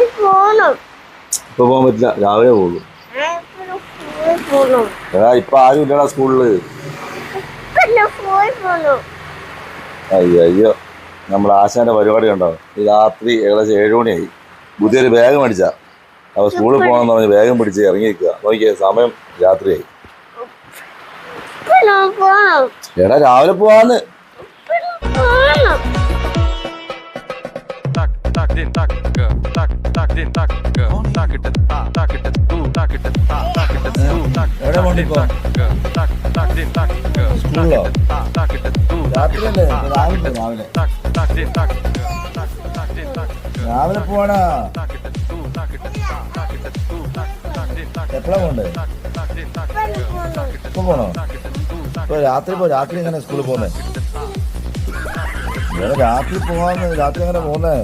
ഇപ്പൊ പോകാൻ പറ്റില്ല, രാവിലെ പോകും. എടാ ഇപ്പൊ ആരും ഇല്ലടാ സ്കൂളില്. അയ്യോ അയ്യോ, നമ്മുടെ ആശാന്റെ പരിപാടി കണ്ടോ? ഈ രാത്രി ഏകദേശം 7 മണിയായി. പുതിയൊരു ബാഗ് മേടിച്ചാ, അപ്പൊ സ്കൂളിൽ പോകണമെന്ന് പറഞ്ഞ് ബാഗും പിടിച്ച് ഇറങ്ങിയിരിക്കുക. നോക്കിയേ, സമയം രാത്രിയായി. എടാ രാവിലെ പോവാന്ന്. സ്കൂളിലോ? രാത്രിയല്ലേ? രാവിലെ പോവാണാ. എപ്പോഴാ പോണ്ടേ? ഇപ്പൊ പോണോ? ഇപ്പൊ രാത്രി രാത്രി എങ്ങനെ സ്കൂളിൽ പോന്നേ? രാത്രി പോവാന്ന്. രാത്രി എങ്ങനെ പോന്നേ?